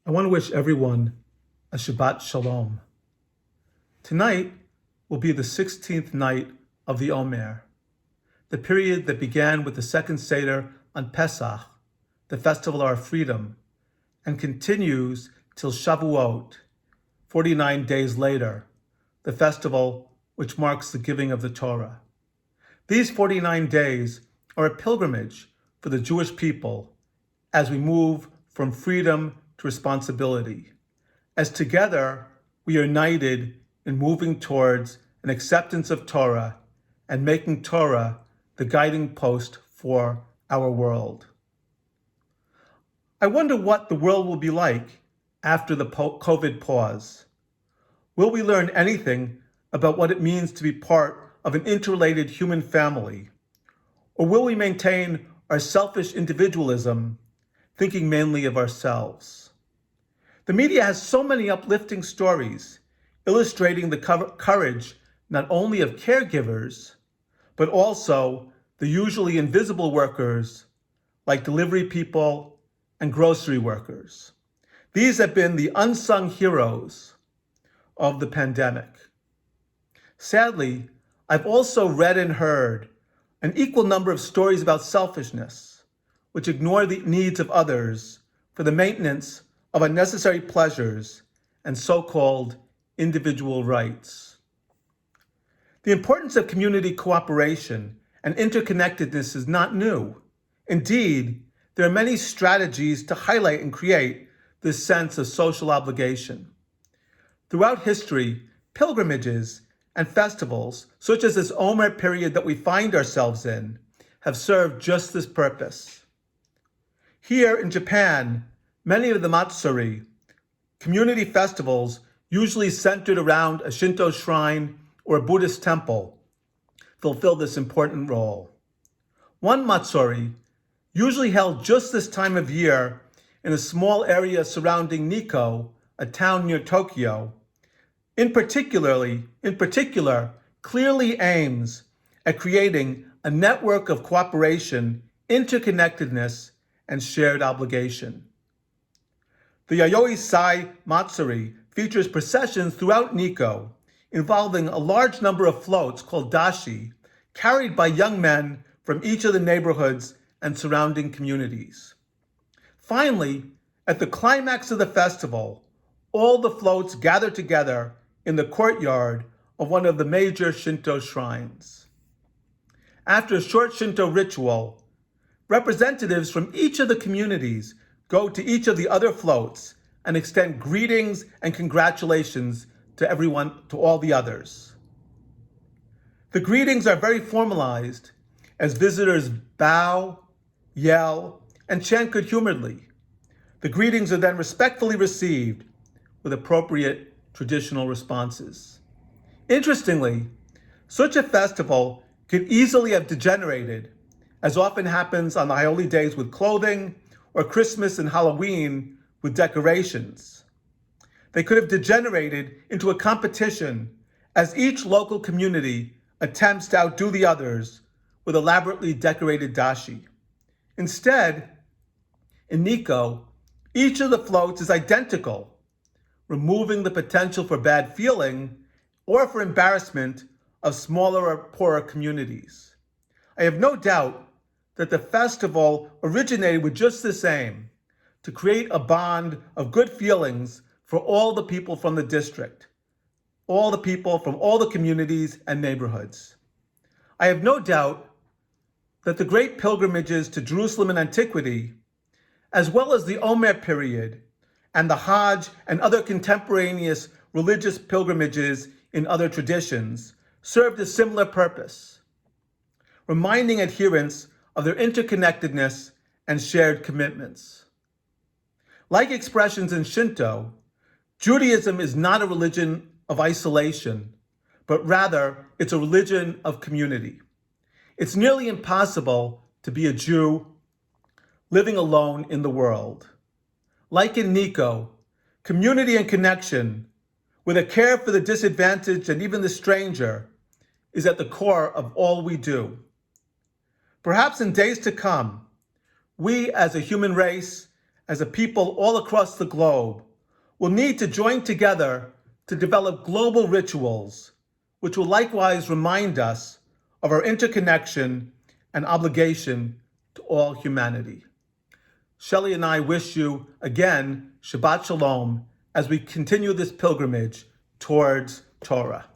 I want to wish everyone a Shabbat Shalom. Tonight will be the 16th night of the Omer, the period that began with the second Seder on Pesach, the festival of our freedom, and continues till Shavuot, 49 days later, the festival which marks the giving of the Torah. These 49 days are a pilgrimage for the Jewish people as we move from freedom to responsibility, as together we are united in moving towards an acceptance of Torah and making Torah the guiding post for our world. I wonder what the world will be like after the COVID pause. Will we learn anything about what it means to be part of an interrelated human family? Or will we maintain our selfish individualism, thinking mainly of ourselves? The media has so many uplifting stories illustrating the courage not only of caregivers, but also the usually invisible workers like delivery people and grocery workers. These have been the unsung heroes of the pandemic. Sadly, I've also read and heard an equal number of stories about selfishness, which ignore the needs of others for the maintenance of unnecessary pleasures and so-called individual rights. The importance of community cooperation and interconnectedness is not new. Indeed, there are many strategies to highlight and create this sense of social obligation. Throughout history, pilgrimages and festivals, such as this Omer period that we find ourselves in, have served just this purpose. Here in Japan, many of the Matsuri, community festivals usually centered around a Shinto shrine or a Buddhist temple, fulfill this important role. One Matsuri, usually held just this time of year in a small area surrounding Nikko, a town near Tokyo, in particular, clearly aims at creating a network of cooperation, interconnectedness, and shared obligation. The Yayoi Sai Matsuri features processions throughout Nikko, involving a large number of floats called dashi, carried by young men from each of the neighborhoods and surrounding communities. Finally, at the climax of the festival, all the floats gather together in the courtyard of one of the major Shinto shrines. After a short Shinto ritual, representatives from each of the communities go to each of the other floats and extend greetings and congratulations to all the others. The greetings are very formalized as visitors bow, yell, and chant good-humoredly. The greetings are then respectfully received with appropriate traditional responses. Interestingly, such a festival could easily have degenerated, as often happens on the holy days with clothing, or Christmas and Halloween with decorations. They could have degenerated into a competition as each local community attempts to outdo the others with elaborately decorated dashi. Instead, in Nikko, each of the floats is identical, removing the potential for bad feeling or for embarrassment of smaller or poorer communities. I have no doubt that the festival originated with just this aim, to create a bond of good feelings for all the people from the district, all the people from all the communities and neighborhoods. I have no doubt that the great pilgrimages to Jerusalem in antiquity, as well as the Omer period and the Hajj and other contemporaneous religious pilgrimages in other traditions, served a similar purpose, reminding adherents of their interconnectedness and shared commitments. Like expressions in Shinto, Judaism is not a religion of isolation, but rather it's a religion of community. It's nearly impossible to be a Jew living alone in the world. Like in Nikko, community and connection, with a care for the disadvantaged and even the stranger, is at the core of all we do. Perhaps in days to come, we as a human race as a people all across the globe, will need to join together to develop global rituals, which will likewise remind us of our interconnection and obligation to all humanity. Shelley and I wish you, again, Shabbat Shalom, as we continue this pilgrimage towards Torah.